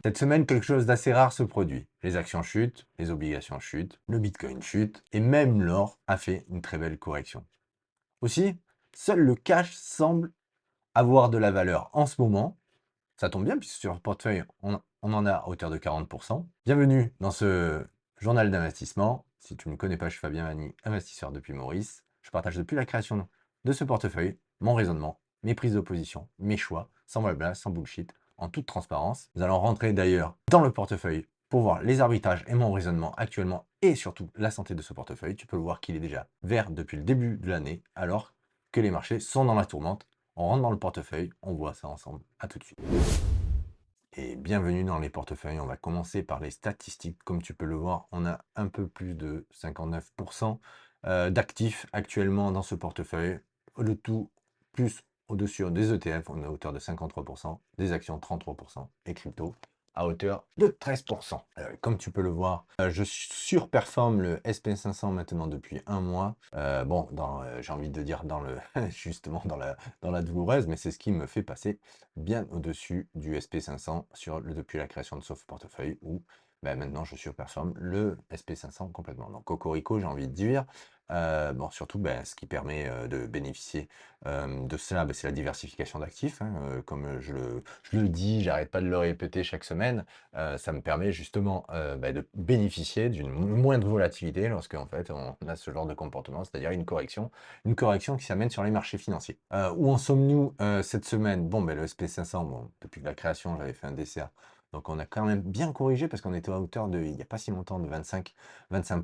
Cette semaine, quelque chose d'assez rare se produit. Les actions chutent, les obligations chutent, le Bitcoin chute, et même l'or a fait une très belle correction. Aussi, seul le cash semble avoir de la valeur en ce moment. Ça tombe bien, puisque sur le portefeuille, on en a à hauteur de 40%. Bienvenue dans ce journal d'investissement. Si tu ne me connais pas, je suis Fabien Vanni, investisseur depuis Maurice. Je partage depuis la création de ce portefeuille mon raisonnement, mes prises de position, mes choix, sans blabla, sans bullshit, en toute transparence. Nous allons rentrer d'ailleurs dans le portefeuille pour voir les arbitrages et mon raisonnement actuellement et surtout la santé de ce portefeuille. Tu peux le voir qu'il est déjà vert depuis le début de l'année alors que les marchés sont dans la tourmente. On rentre dans le portefeuille, on voit ça ensemble. À tout de suite. Et bienvenue dans les portefeuilles. On va commencer par les statistiques. Comme tu peux le voir, on a un peu plus de 59% d'actifs actuellement dans ce portefeuille. Le tout plus au-dessus des ETF, on est à hauteur de 53%, des actions 33% et crypto à hauteur de 13%. Comme tu peux le voir, je surperforme le SP500 maintenant depuis un mois. Bon, j'ai envie de dire justement dans la douloureuse, mais c'est ce qui me fait passer bien au-dessus du SP500 depuis la création de ce portefeuille où maintenant je surperforme le SP500 complètement. Donc cocorico, j'ai envie de dire. Bon, surtout, ce qui permet de bénéficier de cela, c'est la diversification d'actifs, hein, comme je le dis, j'arrête pas de le répéter chaque semaine. Ça me permet justement de bénéficier d'une moindre volatilité lorsque en fait on a ce genre de comportement, c'est-à-dire une correction qui s'amène sur les marchés financiers. Où en sommes-nous cette semaine? Bon, le SP500, bon, depuis la création, j'avais fait un DCA. Donc on a quand même bien corrigé parce qu'on était à hauteur de, il n'y a pas si longtemps, de 25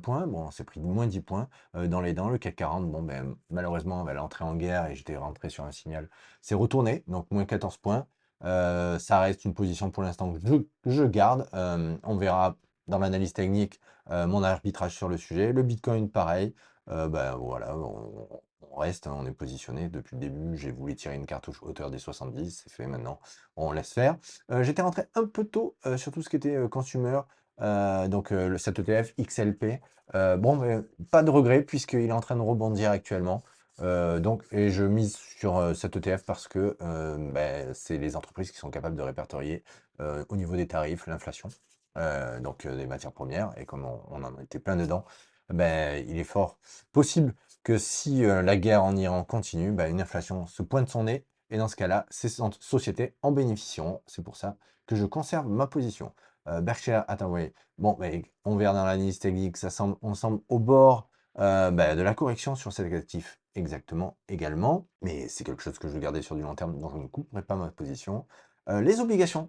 points. Bon, on s'est pris moins 10 points dans les dents. Le CAC 40, bon, malheureusement, l'entrée en guerre et j'étais rentré sur un signal, c'est retourné, donc moins 14 points. Ça reste une position pour l'instant que je garde. On verra dans l'analyse technique mon arbitrage sur le sujet. Le Bitcoin, pareil. Voilà, on reste, hein, on est positionné depuis le début. J'ai voulu tirer une cartouche hauteur des 70, c'est fait maintenant, on laisse faire. J'étais rentré un peu tôt sur tout ce qui était consumer, cet ETF XLP. Bon, mais pas de regret puisqu'il est en train de rebondir actuellement. Et je mise sur cet ETF parce que c'est les entreprises qui sont capables de répertorier au niveau des tarifs l'inflation, des matières premières. Et comme on en était plein dedans, il est fort possible que si la guerre en Iran continue, une inflation se pointe son nez. Et dans ce cas-là, ces sociétés en bénéficieront. C'est pour ça que je conserve ma position. Berkshire Hathaway, bon, on verra dans l'analyse technique, on semble au bord de la correction sur cet actif exactement également, mais c'est quelque chose que je vais garder sur du long terme, donc je ne couperai pas ma position. Les obligations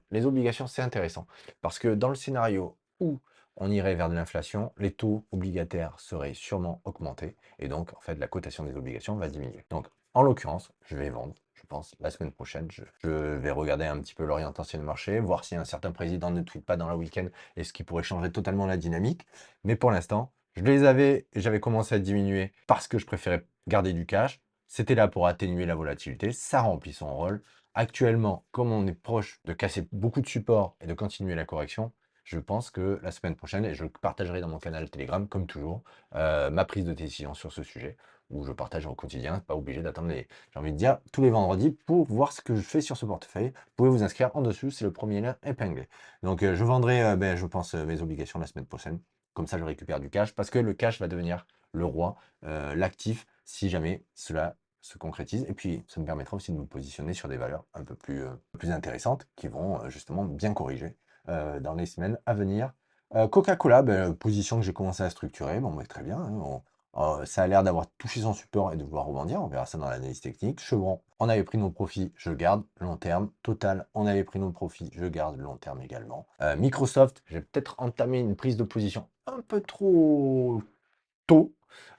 c'est intéressant, parce que dans le scénario où on irait vers de l'inflation, les taux obligataires seraient sûrement augmentés, et donc en fait la cotation des obligations va diminuer. Donc en l'occurrence, je vais vendre, je pense, la semaine prochaine, je vais regarder un petit peu l'orientation du marché, voir si un certain président ne tweete pas dans le week-end, et ce qui pourrait changer totalement la dynamique, mais pour l'instant, j'avais commencé à diminuer parce que je préférais garder du cash. C'était là pour atténuer la volatilité, ça remplit son rôle. Actuellement, comme on est proche de casser beaucoup de supports et de continuer la correction, je pense que la semaine prochaine, et je partagerai dans mon canal Telegram, comme toujours, ma prise de décision sur ce sujet, où je partage au quotidien, pas obligé d'attendre j'ai envie de dire, tous les vendredis pour voir ce que je fais sur ce portefeuille. Vous pouvez vous inscrire en dessous, c'est le premier lien épinglé. Donc je vendrai, je pense, mes obligations la semaine prochaine. Comme ça, je récupère du cash parce que le cash va devenir le roi, l'actif, si jamais cela se concrétise. Et puis, ça me permettra aussi de me positionner sur des valeurs un peu plus intéressantes qui vont justement bien corriger dans les semaines à venir. Coca-Cola, position que j'ai commencé à structurer. Bon, très bien, hein, ça a l'air d'avoir touché son support et de vouloir rebondir. On verra ça dans l'analyse technique. Chevron, on avait pris nos profits, je garde long terme. Total, on avait pris nos profits, je garde long terme également. Microsoft, j'ai peut-être entamé une prise de position un peu trop tôt.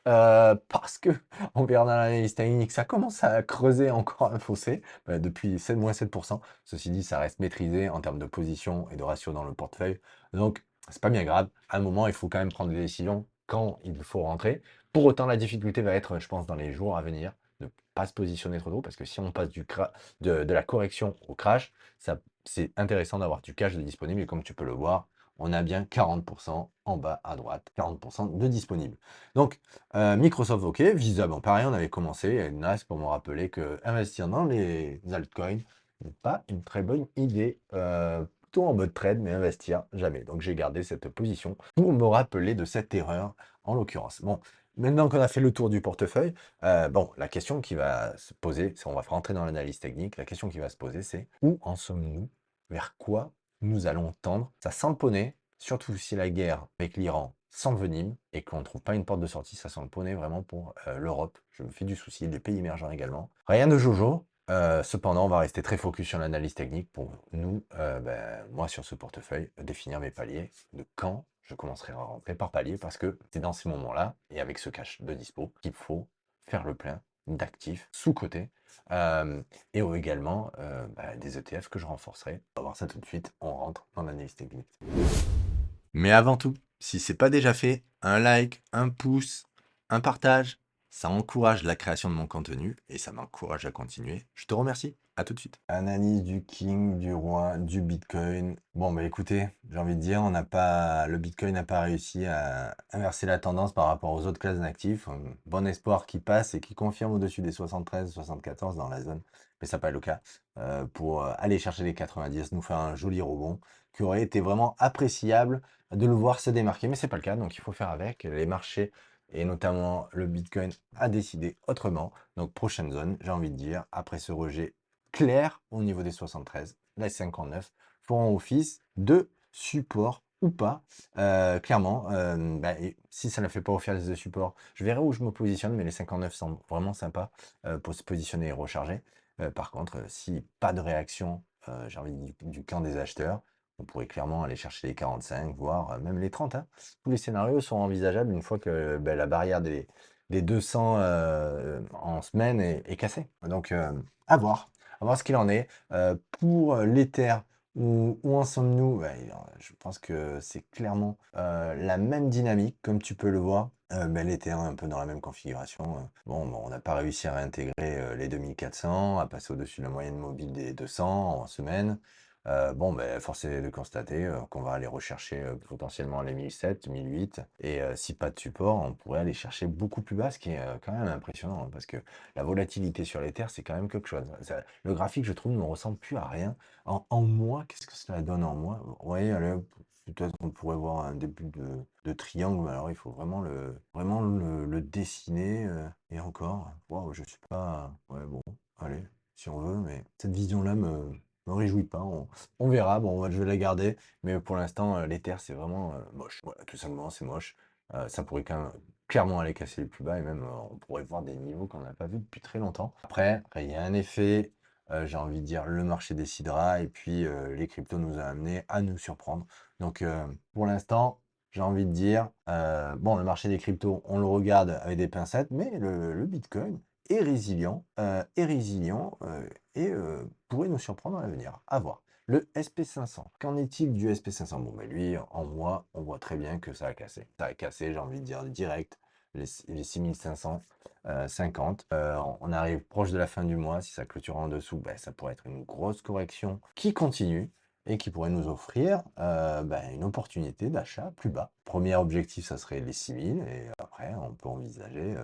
Parce que on verra dans l'analyse technique, ça commence à creuser encore un fossé depuis moins 7%. Ceci dit, ça reste maîtrisé en termes de position et de ratio dans le portefeuille. Donc, c'est pas bien grave. À un moment, il faut quand même prendre des décisions quand il faut rentrer. Pour autant, la difficulté va être, je pense, dans les jours à venir, de ne pas se positionner trop tôt, parce que si on passe de la correction au crash, c'est intéressant d'avoir du cash de disponible. Et comme tu peux le voir, on a bien 40% en bas à droite, 40% de disponible. Donc, Microsoft, ok. Visa, bon, pareil, on avait commencé. NAS pour me rappeler que investir dans les altcoins n'est pas une très bonne idée. plutôt en mode trade, mais investir, jamais. Donc j'ai gardé cette position pour me rappeler de cette erreur, en l'occurrence. Bon, maintenant qu'on a fait le tour du portefeuille, bon, la question qui va se poser, on va rentrer dans l'analyse technique, la question qui va se poser, c'est où en sommes-nous? Vers quoi nous allons tendre? Ça sent le poney, surtout si la guerre avec l'Iran s'envenime et qu'on ne trouve pas une porte de sortie, ça sent le poney vraiment pour l'Europe. Je me fais du souci, les pays émergents également. Rien de jojo. Cependant, on va rester très focus sur l'analyse technique pour nous, moi sur ce portefeuille, définir mes paliers de quand je commencerai à rentrer par palier parce que c'est dans ces moments-là et avec ce cash de dispo qu'il faut faire le plein d'actifs sous-cotés et également des ETF que je renforcerai. On va voir ça tout de suite, on rentre dans l'analyse technique. Mais avant tout, si c'est pas déjà fait, un like, un pouce, un partage, ça encourage la création de mon contenu et ça m'encourage à continuer. Je te remercie. À tout de suite. Analyse du King, du Roi, du Bitcoin. Bon, bah écoutez, j'ai envie de dire, le Bitcoin n'a pas réussi à inverser la tendance par rapport aux autres classes d'actifs. Bon espoir qui passe et qui confirme au-dessus des 73, 74 dans la zone, mais ça n'a pas le cas. Pour aller chercher les 90, nous faire un joli rebond qui aurait été vraiment appréciable de le voir se démarquer, mais c'est pas le cas, donc il faut faire avec. Les marchés et notamment le Bitcoin a décidé autrement. Donc prochaine zone, j'ai envie de dire, après ce rejet clair au niveau des 73, les 59 feront office de support ou pas. Clairement, et si ça ne fait pas office de support, je verrai où je me positionne, mais les 59 semblent vraiment sympas pour se positionner et recharger. Par contre, si pas de réaction, j'ai envie de dire, du camp des acheteurs, on pourrait clairement aller chercher les 45, voire même les 30, hein. Tous les scénarios sont envisageables une fois que la barrière des 200 en semaine est cassée. Donc, à voir ce qu'il en est. Pour l'Ether, où en sommes-nous? Je pense que c'est clairement la même dynamique, comme tu peux le voir. L'Ether est un peu dans la même configuration. Bon, on n'a pas réussi à réintégrer les 2400, à passer au-dessus de la moyenne mobile des 200 en semaine. Force est de constater qu'on va aller rechercher potentiellement les 1007, 1008. Et si pas de support, on pourrait aller chercher beaucoup plus bas, ce qui est quand même impressionnant, hein, parce que la volatilité sur les terres, c'est quand même quelque chose. Le graphique, je trouve, ne ressemble plus à rien. En mois, qu'est-ce que cela donne en mois? Vous voyez, allez, peut-être qu'on pourrait voir un début de triangle, mais alors il faut vraiment le dessiner. Et encore, waouh, je suis pas. Ouais, bon, allez, si on veut, mais cette vision-là me réjouit pas. On verra, bon, je vais la garder, mais pour l'instant, les terres, c'est vraiment moche. Voilà, tout simplement, c'est moche. Ça pourrait quand même clairement aller casser les plus bas et même on pourrait voir des niveaux qu'on n'a pas vus depuis très longtemps. Après, il y a un effet, j'ai envie de dire, le marché décidera et puis les cryptos nous a amené à nous surprendre. Donc pour l'instant, j'ai envie de dire, bon, le marché des cryptos, on le regarde avec des pincettes, mais le Bitcoin est résilient et pourrait nous surprendre à l'avenir. À voir. Le SP500, qu'en est-il du SP500? Bon, lui, en mois, on voit très bien que ça a cassé. Ça a cassé, j'ai envie de dire, direct, les 6550. On arrive proche de la fin du mois. Si ça clôture en dessous, ça pourrait être une grosse correction qui continue et qui pourrait nous offrir une opportunité d'achat plus bas. Premier objectif, ça serait les 6000 et après, on peut envisager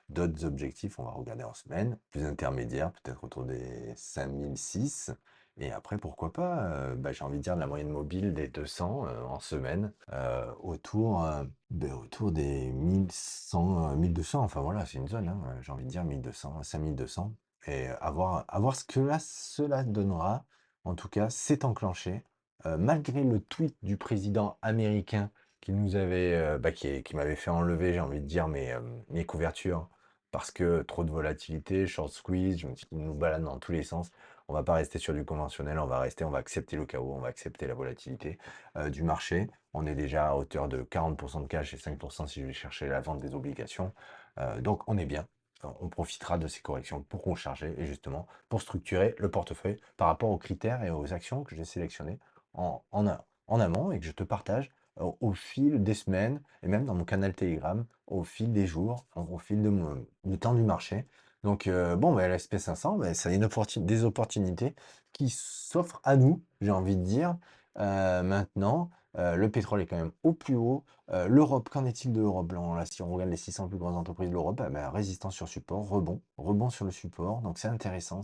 d'autres objectifs. On va regarder en semaine, plus intermédiaires, peut-être autour des 5006. Et après, pourquoi pas, j'ai envie de dire de la moyenne mobile des 200 en semaine, autour des 1100, 1200. Enfin voilà, c'est une zone, hein, j'ai envie de dire 1200, 5200. Et à voir ce que cela donnera. En tout cas, c'est enclenché. Malgré le tweet du président américain qui nous avait, qui m'avait fait enlever, j'ai envie de dire, mes couvertures parce que trop de volatilité, short squeeze, je me dis qu'il nous balade dans tous les sens. On va pas rester sur du conventionnel, on va accepter le chaos, on va accepter la volatilité du marché. On est déjà à hauteur de 40% de cash et 5% si je vais chercher la vente des obligations. Donc on est bien. On profitera de ces corrections pour recharger et justement pour structurer le portefeuille par rapport aux critères et aux actions que j'ai sélectionnées en amont et que je te partage au fil des semaines et même dans mon canal Telegram au fil des jours, au fil du temps du marché. Donc, la SP500, ça a des opportunités qui s'offrent à nous, j'ai envie de dire. Maintenant, le pétrole est quand même au plus haut. L'Europe, qu'en est-il de l'Europe? Là, si on regarde les 600 plus grosses entreprises de l'Europe, résistance sur support, rebond sur le support. Donc c'est intéressant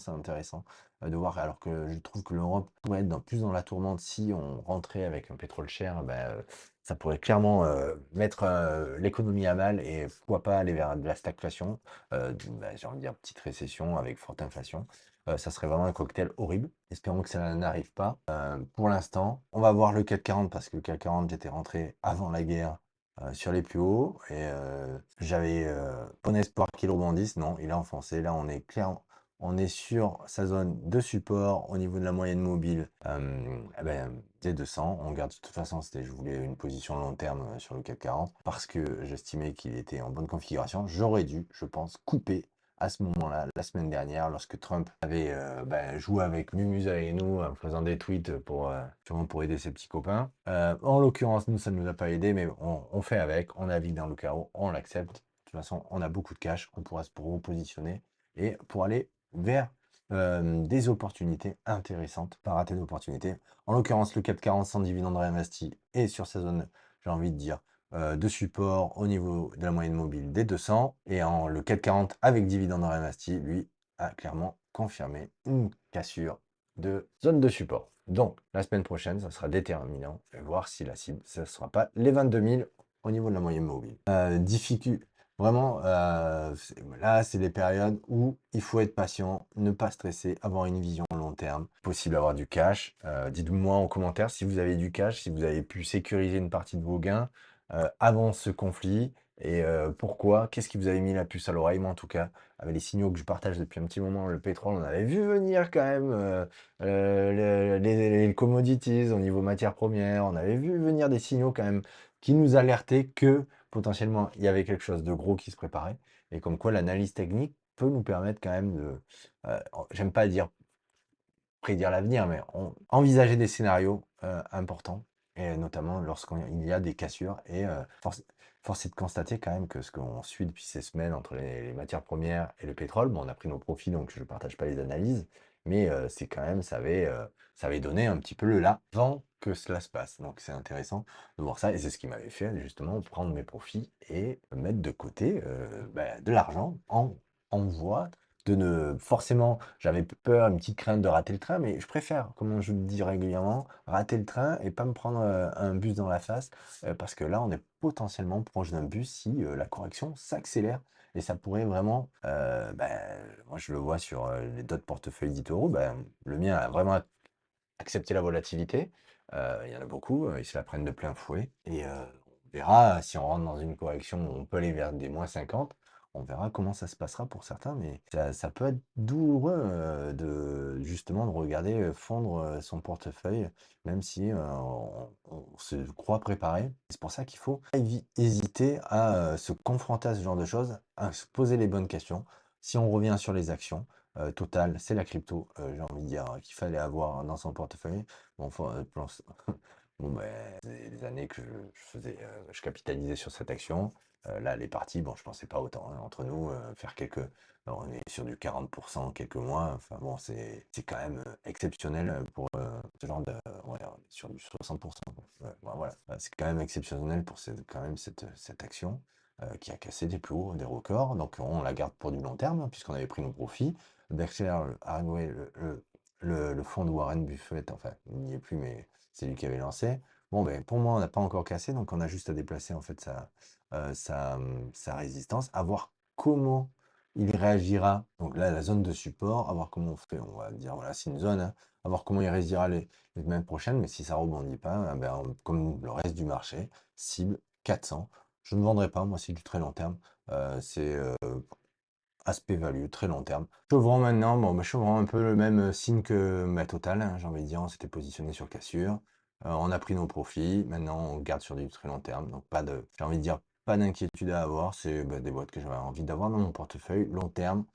de voir. Alors que je trouve que l'Europe pourrait être plus dans la tourmente si on rentrait avec un pétrole cher. Ça pourrait clairement mettre l'économie à mal et pourquoi pas aller vers de la stagflation, j'ai envie de dire petite récession avec forte inflation. Ça serait vraiment un cocktail horrible. Espérons que ça n'arrive pas. Pour l'instant, on va voir le CAC 40 parce que le CAC 40, j'étais rentré avant la guerre sur les plus hauts et j'avais bon espoir qu'il rebondisse. Non, il a enfoncé. Là, on est clair, on est sur sa zone de support au niveau de la moyenne mobile des 200. On garde de toute façon, je voulais une position long terme sur le CAC 40 parce que j'estimais qu'il était en bonne configuration. J'aurais dû, je pense, couper à ce moment-là, la semaine dernière, lorsque Trump avait joué avec Mumuse et nous en faisant des tweets sûrement pour aider ses petits copains. En l'occurrence, nous, ça ne nous a pas aidé, mais on fait avec, on navigue dans le chaos, on l'accepte. De toute façon, on a beaucoup de cash, on pourra se repositionner et pour aller vers des opportunités intéressantes, pas rater d'opportunités. En l'occurrence, le CAC 40 sans dividende réinvesti est sur sa zone, j'ai envie de dire, de support au niveau de la moyenne mobile des 200 et le CAC 40 avec dividende réinvesti, lui, a clairement confirmé une cassure de zone de support. Donc, la semaine prochaine, ça sera déterminant de voir si la cible, ce ne sera pas les 22 000 au niveau de la moyenne mobile. Vraiment, là, c'est des périodes où il faut être patient, ne pas stresser, avoir une vision long terme, possible avoir du cash. Dites-moi en commentaire si vous avez du cash, si vous avez pu sécuriser une partie de vos gains avant ce conflit et pourquoi, qu'est-ce qui vous avait mis la puce à l'oreille. Moi, en tout cas, avec les signaux que je partage depuis un petit moment, le pétrole, on avait vu venir quand même les commodities au niveau matières premières, on avait vu venir des signaux quand même qui nous alertaient que potentiellement il y avait quelque chose de gros qui se préparait et comme quoi l'analyse technique peut nous permettre quand même j'aime pas dire prédire l'avenir, mais envisager des scénarios importants, et notamment lorsqu'il y a des cassures. Et force est de constater quand même que ce qu'on suit depuis ces semaines entre les matières premières et le pétrole, bon, on a pris nos profits, donc je ne partage pas les analyses, mais c'est quand même, ça avait donné un petit peu le là avant que cela se passe. Donc c'est intéressant de voir ça, et c'est ce qui m'avait fait justement prendre mes profits et mettre de côté de l'argent en voie de ne forcément, j'avais peur, une petite crainte de rater le train, mais je préfère, comme je le dis régulièrement, rater le train et pas me prendre un bus dans la face, parce que là, on est potentiellement proche d'un bus si la correction s'accélère. Et ça pourrait vraiment, moi je le vois sur les d'autres portefeuilles d'Itoro, le mien a vraiment accepté la volatilité. Il y en a beaucoup, ils se la prennent de plein fouet. Et on verra si on rentre dans une correction où on peut aller vers des -50. On verra comment ça se passera pour certains, mais ça peut être douloureux de justement de regarder fondre son portefeuille, même si on se croit préparé. C'est pour ça qu'il faut pas hésiter à se confronter à ce genre de choses, à se poser les bonnes questions. Si on revient sur les actions, Total, c'est la crypto, j'ai envie de dire, qu'il fallait avoir dans son portefeuille. Bon, enfin, bon, c'est des années que je capitalisais sur cette action. Là, elle est partie. Bon, je pensais pas autant, hein, entre nous, faire alors, on est sur du 40% quelques mois. Enfin bon, c'est quand même exceptionnel pour ce genre de. Ouais, on est sur du 60%. Ouais, voilà. C'est quand même exceptionnel pour quand même cette action qui a cassé des plus hauts, des records. Donc on la garde pour du long terme, hein, puisqu'on avait pris nos profits. Berkshire Hathaway, le fonds de Warren Buffett, enfin, il n'y est plus, mais c'est lui qui avait lancé. Bon, ben, pour moi, on n'a pas encore cassé, donc on a juste à déplacer en fait sa résistance, à voir comment il réagira. Donc là, la zone de support, à voir comment on fait. On va dire, voilà, c'est une zone, hein, à voir comment il réagira les semaines prochaines, mais si ça rebondit pas, comme le reste du marché, cible 400. Je ne vendrai pas, moi, c'est du très long terme. C'est aspect value, très long terme. Chevron maintenant, bon, Chevron un peu le même signe que Total, hein, j'ai envie de dire, on s'était positionné sur cassure, on a pris nos profits, maintenant on garde sur du très long terme, donc j'ai envie de dire, pas d'inquiétude à avoir, c'est des boîtes que j'avais envie d'avoir dans mon portefeuille, long terme.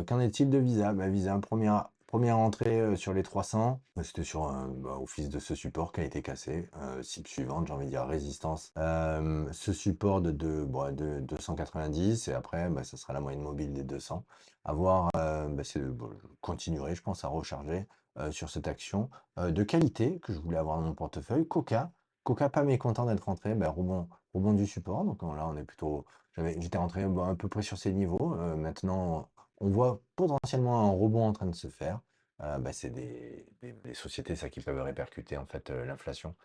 Qu'en est-il de Visa? Visa, première entrée sur les 300, c'était sur office de ce support qui a été cassé. Cible suivante, j'ai envie de dire résistance. Ce support de 290 et après, ça sera la moyenne mobile des 200. À voir, je continuerai, je pense, à recharger sur cette action de qualité que je voulais avoir dans mon portefeuille. Coca. Coca, pas mécontent d'être rentré. Ben, rebond du support. Donc là, on est plutôt. J'étais rentré à peu près sur ces niveaux. Maintenant, on voit potentiellement un rebond en train de se faire. Ben, c'est des sociétés ça, qui peuvent répercuter en fait l'inflation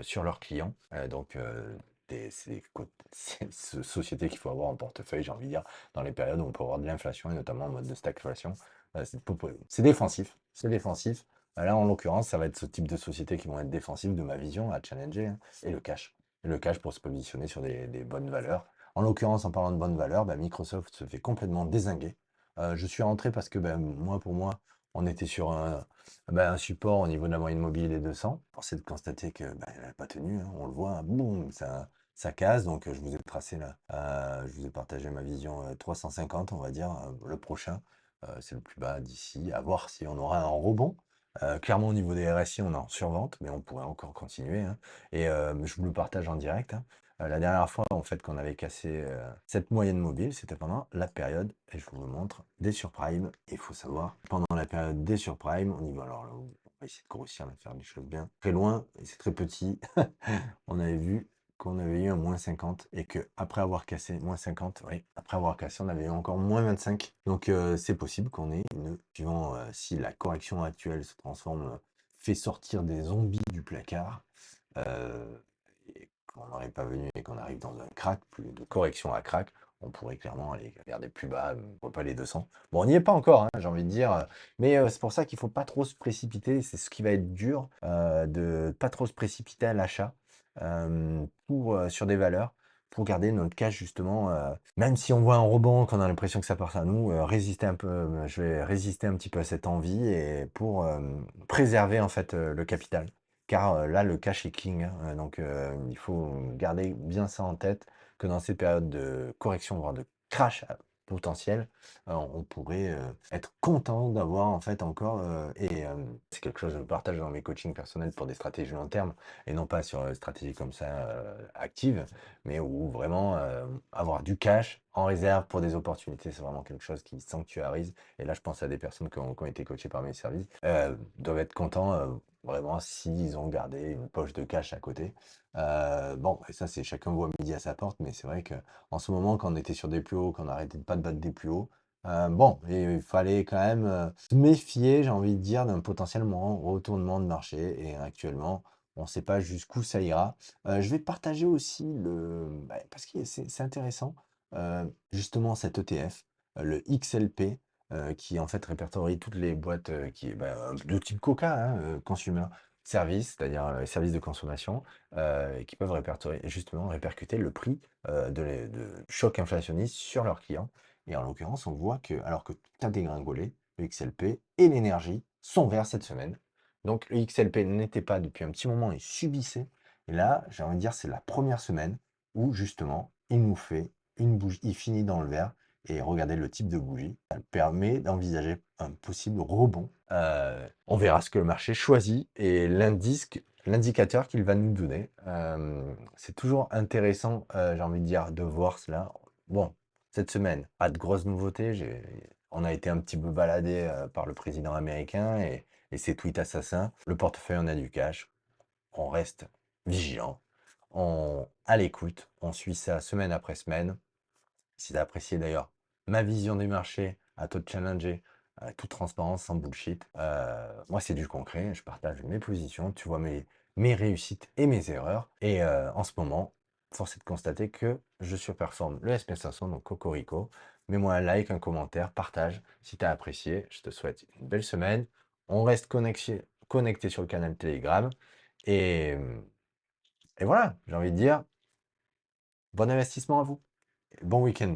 sur leurs clients. C'est c'est sociétés qu'il faut avoir en portefeuille, j'ai envie de dire, dans les périodes où on peut avoir de l'inflation et notamment en mode de stagflation. C'est défensif. C'est défensif. Là, en l'occurrence, ça va être ce type de sociétés qui vont être défensives de ma vision à challenger, hein, et le cash. Et le cash pour se positionner sur des bonnes valeurs. En l'occurrence, en parlant de bonnes valeurs, bah, Microsoft se fait complètement dézinguer. Je suis rentré parce que pour moi, on était sur un support au niveau de la moyenne mobile des 200. Force est de constater que elle n'a pas tenu, hein, on le voit, hein, boum, ça casse. Donc je vous ai tracé là, je vous ai partagé ma vision 350, on va dire, le prochain. C'est le plus bas d'ici, à voir si on aura un rebond. Clairement, au niveau des RSI, on est en survente, mais on pourrait encore continuer, hein. Et je vous le partage en direct, hein. La dernière fois, en fait, qu'on avait cassé cette moyenne mobile, c'était pendant la période, et je vous le montre, des surprimes. Il faut savoir, pendant la période des surprimes, au niveau, alors là, on va essayer de grossir, de faire les choses bien. Très loin, et c'est très petit, on avait vu qu'on avait eu un -50 et que après avoir cassé -50, oui, après avoir cassé, on avait eu encore -25. Donc c'est possible qu'on ait suivant si la correction actuelle se transforme, fait sortir des zombies du placard, euh, et qu'on n'aurait pas venu et qu'on arrive dans un crack, plus de correction à crack, on pourrait clairement aller vers des plus bas, pourquoi pas les 200. Bon, on n'y est pas encore, hein, j'ai envie de dire, mais c'est pour ça qu'il faut pas trop se précipiter. C'est ce qui va être dur, de pas trop se précipiter à l'achat sur des valeurs, pour garder notre cash justement, même si on voit un rebond, qu'on a l'impression que ça part à nous, résister un peu, je vais résister un petit peu à cette envie et pour préserver en fait le capital. Car là, le cash est king, hein, donc il faut garder bien ça en tête, que dans ces périodes de correction, voire de crash potentiel, on pourrait être content d'avoir en fait encore, c'est quelque chose que je partage dans mes coachings personnels pour des stratégies long terme, et non pas sur stratégie comme ça active, mais où vraiment avoir du cash en réserve pour des opportunités, c'est vraiment quelque chose qui sanctuarise. Et là, je pense à des personnes qui ont été coachées par mes services, doivent être contents vraiment s'ils ont gardé une poche de cash à côté. Bon, et ça, c'est chacun voit midi à sa porte, mais c'est vrai que en ce moment, quand on était sur des plus hauts, qu'on n'arrêtait pas de battre des plus hauts, bon, et il fallait quand même se méfier, j'ai envie de dire, d'un potentiellement retournement de marché. Et actuellement, on ne sait pas jusqu'où ça ira. Je vais partager aussi parce que c'est intéressant, justement cet ETF, le XLP, qui en fait répertorie toutes les boîtes de type Coca, hein, consumer service, c'est-à-dire services de consommation, et qui peuvent justement répercuter le prix de choc inflationniste sur leurs clients. Et en l'occurrence, on voit que, alors que tout a dégringolé, le XLP et l'énergie sont verts cette semaine. Donc le XLP n'était pas depuis un petit moment, il subissait. Et là, j'ai envie de dire, c'est la première semaine où justement, il nous fait une bougie, il finit dans le vert. Et regardez le type de bougie, ça permet d'envisager un possible rebond. On verra ce que le marché choisit et l'indicateur qu'il va nous donner. C'est toujours intéressant, j'ai envie de dire, de voir cela. Bon, cette semaine, pas de grosses nouveautés. On a été un petit peu baladé par le président américain et ses tweets assassins. Le portefeuille, on a du cash. On reste vigilant. À l'écoute. On suit ça semaine après semaine. Si tu as apprécié d'ailleurs ma vision des marchés, à toi de challenger, toute transparence, sans bullshit. Moi, c'est du concret. Je partage mes positions. Tu vois mes réussites et mes erreurs. Et en ce moment, force est de constater que je surperforme le SP500, donc Cocorico. Mets-moi un like, un commentaire, partage si tu as apprécié. Je te souhaite une belle semaine. On reste connecté sur le canal Telegram. Et, et voilà, j'ai envie de dire, bon investissement à vous. Bon week-end.